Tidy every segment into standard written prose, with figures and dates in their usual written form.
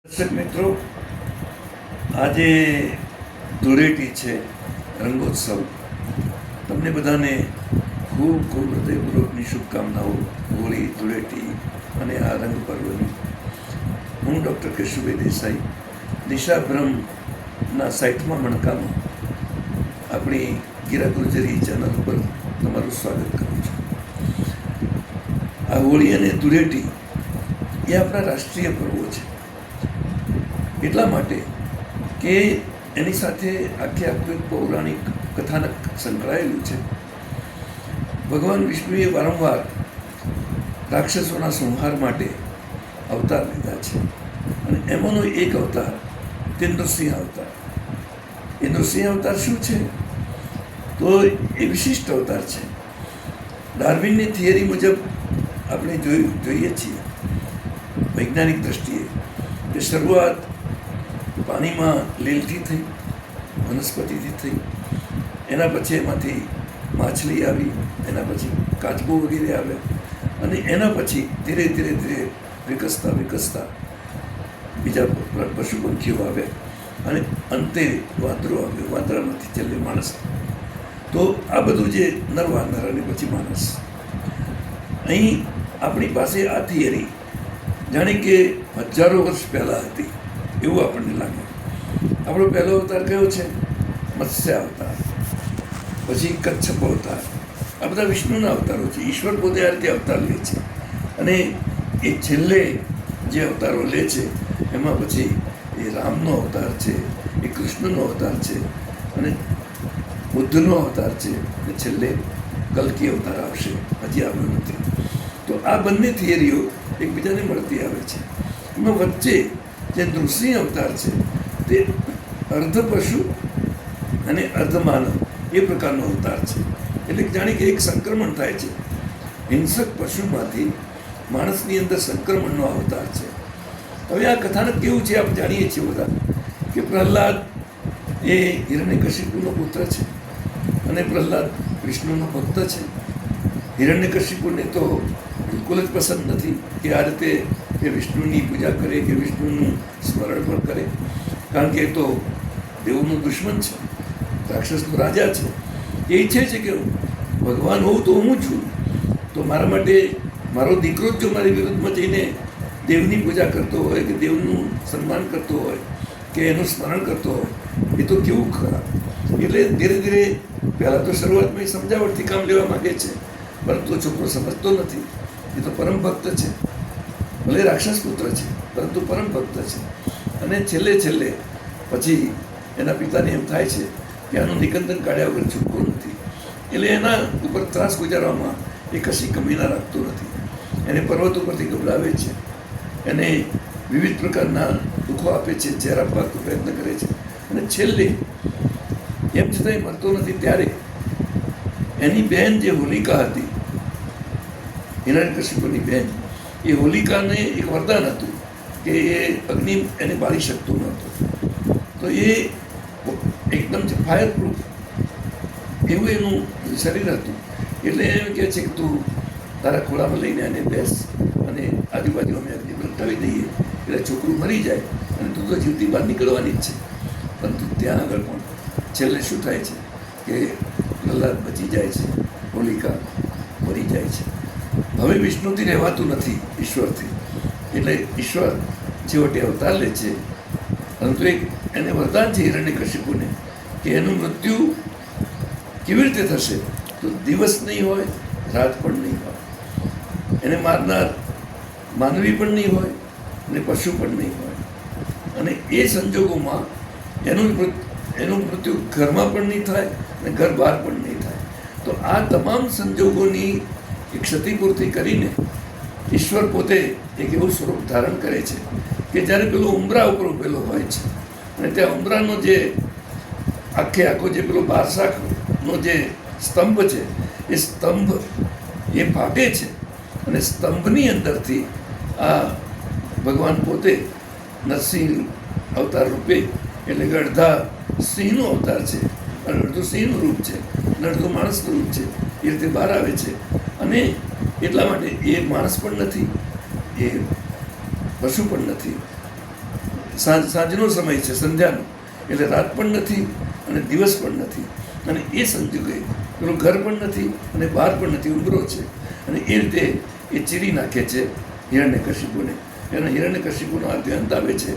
દર્શક મિત્રો, આજે ધૂળેટી છે, રંગોત્સવ. તમને બધાને ખૂબ ખૂબ હૃદયપૂર્વકની શુભકામનાઓ હોળી, ધૂળેટી અને આ રંગ પર્વની. હું ડૉક્ટર કેશુભાઈ દેસાઈ, દિશાભ્રમના સાઇટમાં મણકામાં આપણી ગીરા ગુર્જરી ચેનલ ઉપર તમારું સ્વાગત કરું છું. આ હોળી અને ધૂળેટી એ આપણા રાષ્ટ્રીય પર્વો છે. એટલા માટે કે એની સાથે આખે આખું એક પૌરાણિક કથાનક સંકળાયેલું છે. ભગવાન વિષ્ણુએ વારંવાર રાક્ષસોના સંહાર માટે અવતાર લીધા છે અને એમાંનો એક અવતાર તે નૃસિંહ અવતાર. એ નૃસિંહ અવતાર શું છે? તો એ વિશિષ્ટ અવતાર છે. ડાર્વિનની થિયરી મુજબ આપણે જોઈએ છીએ વૈજ્ઞાનિક દ્રષ્ટિએ કે શરૂઆત પાણીમાં લીલથી થઈ, વનસ્પતિથી થઈ, એના પછી એમાંથી માછલી આવી, એના પછી કાચબો વગેરે આવ્યા અને એના પછી ધીરે ધીરે ધીરે વિકસતા બીજા પશુ પંખીઓ આવ્યા અને અંતે વાંદરો આવ્યો, વાંદરામાંથી છેલ્લે માણસ. તો આ બધું જે નર વાનર અને પછી માણસ. અહીં આપણી પાસે આ થિયરી જાણે કે હજારો વર્ષ પહેલાં હતી એવું આપણને લાગે. આપણો પહેલો અવતાર કયો છે? મત્સ્ય અવતાર, પછી કચ્છપ અવતાર. આ બધા વિષ્ણુના અવતારો છે. ઈશ્વર પોતે આ રીતે અવતાર લે છે અને એ છેલ્લે જે અવતારો લે છે એમાં પછી એ રામનો અવતાર છે, એ કૃષ્ણનો અવતાર છે અને બુદ્ધનો અવતાર છે અને છેલ્લે કલ્કી અવતાર આવશે, હજી આવ્યો નથી. તો આ બંને થિયરીઓ એકબીજાને મળતી આવે છે. એમાં વચ્ચે જે નૃસિંહ અવતાર છે તે અર્ધ પશુ અને અર્ધ માનવ એ પ્રકારનો અવતાર છે. એટલે જાણે કે એક સંક્રમણ થાય છે. હિંસક પશુમાંથી માણસની અંદર સંક્રમણનો અવતાર છે. હવે આ કથાનક કેવું છે આપણે જાણીએ છીએ બધા કે પ્રહલાદ એ હિરણ્યકશિપુનો પુત્ર છે અને પ્રહલાદ વિષ્ણુનો ભક્ત છે. હિરણ્યકશિપુને તો બિલકુલ જ પસંદ નથી કે આ રીતે કે વિષ્ણુની પૂજા કરે કે વિષ્ણુનું સ્મરણ પણ કરે, કારણ કે એ તો દેવોનો દુશ્મન છે, રાક્ષસનો રાજા છે. એ ઈચ્છે છે કે ભગવાન હોઉં તો હું છું, તો મારા માટે મારો દીકરો જ જો મારી વિરુદ્ધમાં જઈને દેવની પૂજા કરતો હોય કે દેવનું સન્માન કરતો હોય કે એનું સ્મરણ કરતો હોય એ તો કેવું ખરાબ. એટલે ધીરે ધીરે પહેલાં તો શરૂઆતમાં એ સમજાવટથી કામ લેવા માગે છે, પરંતુ છોકરો સમજતો નથી. એ તો પરમ ભક્ત છે, ભલે રાક્ષસ પુત્ર છે પરંતુ પરમ ભક્ત છે. અને છેલ્લે પછી એના પિતાને એમ થાય છે કે આનું નિકંદન કાઢ્યા વગર છૂટકો નથી. એટલે એના ઉપર ત્રાસ ગુજારવામાં એ કશી કમી ના રાખતો નથી. એને પર્વત ઉપરથી ગભરાવે છે, એને વિવિધ પ્રકારના દુઃખો આપે છે, ઝેર આપવાનો પ્રયત્ન કરે છે અને છેલ્લે એમ છતાંય મરતો નથી. ત્યારે એની બહેન જે હોલિકા હતી, હિરણ્યકશિપુની બહેન, એ હોલિકાને એક વરદાન હતું કે એ અગ્નિ એને બાળી શકતો નહોતો. તો એ એકદમ ફાયર પ્રૂફ એવું એનું શરીર હતું. એટલે એમ કહે છે કે તું તારા ખોળામાં લઈને એને બેસ અને આજુબાજુ અમે અગ્નિ પ્રગટાવી દઈએ એટલે છોકરું મરી જાય અને તું તો જીવતી બહાર નીકળવાની જ છે. પરંતુ ત્યાં આગળ પણ છેલ્લે શું થાય છે કે પ્રહલાદ બચી જાય છે, હોલિકા મરી જાય છે. હવે વિષ્ણુથી રહેવાતું નથી, ઈશ્વરથી. એટલે ઈશ્વર છેવટે અવતાર લે છે, પરંતુ એક એને વરદાન છે હિરણ્યકશિપુને કે એનું મૃત્યુ કેવી રીતે થશે? તો દિવસ નહીં હોય, રાત પણ નહીં હોય. એને મારનાર માનવી પણ નહીં હોય અને પશુ પણ નહીં હોય. અને એ સંજોગોમાં એનું મૃત્યુ ઘરમાં પણ નહીં થાય અને ઘર બહાર પણ નહીં થાય. તો આ તમામ સંજોગોની એ ક્ષતિપૂર્તિ કરીને ઈશ્વર પોતે એક એવું સ્વરૂપ ધારણ કરે છે કે જ્યારે પેલો ઉંબરા ઉપર પેલો હોય છે અને ત્યાં ઉંબરાનો જે આખો જે પેલો બારસાખનો જે સ્તંભ છે એ સ્તંભ એ ફાટે છે અને સ્તંભની અંદરથી આ ભગવાન પોતે નરસિંહ અવતાર રૂપે, એટલે કે અડધા સિંહનો અવતાર છે અને અડધું સિંહનું રૂપ છે અને અડધું માણસનું રૂપ છે. એ રીતે બહાર આવે છે અને એટલા માટે એ માણસ પણ નથી, એ પશુ પણ નથી, સાંજનો સમય છે, સંધ્યાનો, એટલે રાત પણ નથી અને દિવસ પણ નથી, અને એ સંજોગે પેલું ઘર પણ નથી અને બહાર પણ નથી, ઉંબરો છે, અને એ રીતે એ ચીરી નાખે છે હિરણ્યકશિપુને. એના હિરણ્યકશિપુનો અંત આવે છે,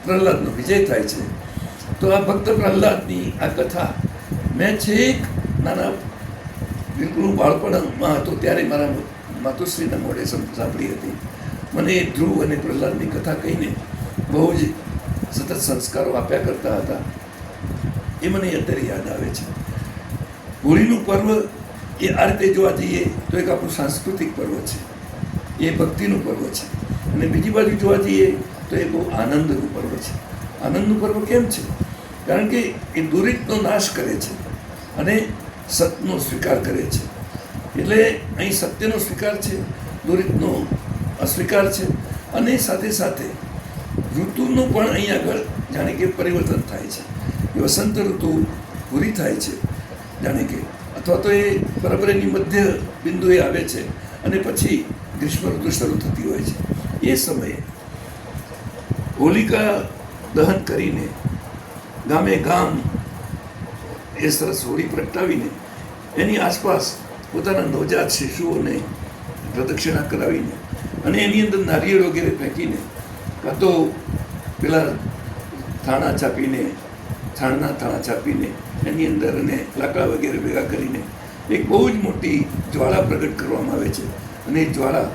પ્રહલાદનો વિજય થાય છે. તો આ ભક્ત પ્રહલાદની આ કથા મેં છેક નાના બિલકુલ બાળપણમાં હતો ત્યારે મારા માતુશ્રીના મોઢે સાંભળી હતી. મને ધ્રુવ અને પ્રહલાદની કથા કહીને બહુ જ સતત સંસ્કારો આપ્યા કરતા હતા. એ મને અત્યારે યાદ આવે છે. હોળીનું પર્વ એ આ રીતે જોવા જઈએ તો એક આપણું સાંસ્કૃતિક પર્વ છે, એ ભક્તિનું પર્વ છે. અને બીજી બાજુ જોવા જઈએ તો એ બહુ આનંદનું પર્વ છે. આનંદનું પર્વ કેમ છે? કારણ કે એ દુરિતનો નાશ કરે છે અને સતનો સ્વીકાર કરે છે. એટલે અહીં સત્યનો સ્વીકાર છે, દુરિતનો અસ્વીકાર છે, અને સાથે સાથે ઋતુનું પણ અહીં આગળ જાણે કે પરિવર્તન થાય છે. એ વસંત ઋતુ પૂરી થાય છે જાણે કે, અથવા તો એ બરાબર એની મધ્ય બિંદુએ આવે છે અને પછી ગ્રીષ્મ ઋતુ શરૂ થતી હોય છે. એ સમયે હોલિકા દહન કરીને ગામે ગામ એ સરસ હોળી પ્રગટાવીને એની આસપાસ પોતાના નવજાત શિશુઓને પ્રદક્ષિણા કરાવીને અને એની અંદર નારિયેળ વગેરે ફેંકીને, કાં તો પેલા થાણા છાપીને, છાણના થાણા છાપીને એની અંદર અને લાકડા વગેરે ભેગા કરીને એક બહુ જ મોટી જ્વાળા પ્રગટ કરવામાં આવે છે, અને એ જ્વાળા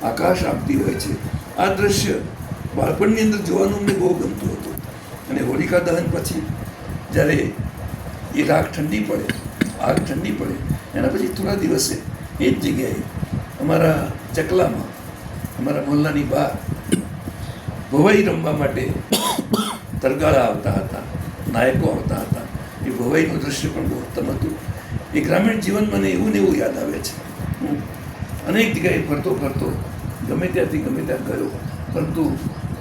આકાશ આપતી હોય છે. આ દ્રશ્ય બાળપણની અંદર જોવાનું અમને બહુ ગમતું હતું. અને હોલિકા દહન પછી જ્યારે એ રાખ ઠંડી પડે, આગ ઠંડી પડે, એના પછી થોડા દિવસે એ જ જગ્યાએ અમારા ચકલામાં અમારા મોહલ્લાની બહાર ભવાઈ રમવા માટે તરગાળા આવતા હતા, નાયકો આવતા હતા. એ ભવાઈનું દૃશ્ય પણ બહુ ઉત્તમ હતું. એ ગ્રામીણ જીવન મને એવું ને એવું યાદ આવે છે. હું અનેક જગ્યાએ ફરતો ફરતો ગમે ત્યાંથી ગમે ત્યાં ગયો, પરંતુ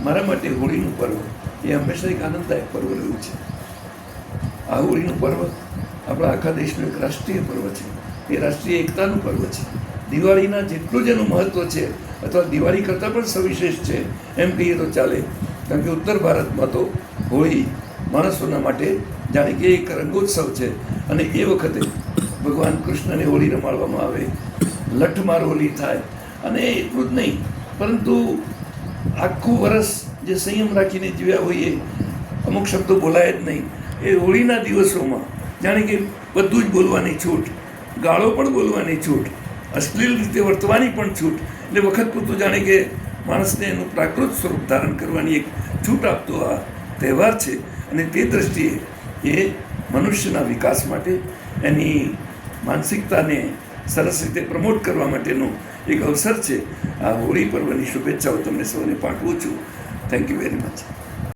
મારા માટે હોળીનું પર્વ એ હંમેશા એક આનંદદાયક પર્વ રહ્યું છે. આ હોળીનું પર્વ આપણા આખા દેશનું એક રાષ્ટ્રીય પર્વ છે. એ રાષ્ટ્રીય એકતાનું પર્વ છે. દિવાળીના જેટલું જ એનું મહત્ત્વ છે, અથવા દિવાળી કરતાં પણ સવિશેષ છે એમ કહીએ તો ચાલે. કારણ કે ઉત્તર ભારતમાં તો હોળી માણસોના માટે જાણે કે એક રંગોત્સવ છે, અને એ વખતે ભગવાન કૃષ્ણને હોળી રમાડવામાં આવે, લઠમાર હોળી થાય. અને એટલું જ નહીં, પરંતુ આખું વરસ જે સંયમ રાખીને જીવ્યા હોઈએ, અમુક શબ્દો બોલાય જ નહીં, એ હોળીના દિવસોમાં જાણે કે બધું જ બોલવાની છૂટ, ગાળો પણ બોલવાની છૂટ, અશ્લીલ રીતે વર્તવાની પણ છૂટ. એટલે વખત પૂરતું જાણે કે માણસને એનું પ્રાકૃત સ્વરૂપ ધારણ કરવાની એક છૂટ આપતો આ તહેવાર છે. અને તે દૃષ્ટિએ એ મનુષ્યના વિકાસ માટે, એની માનસિકતાને સરસ રીતે પ્રમોટ કરવા માટેનો એક અવસર છે. આ હોળી પર્વની શુભેચ્છાઓ તમને સૌને પાઠવું છું. Thank you very much.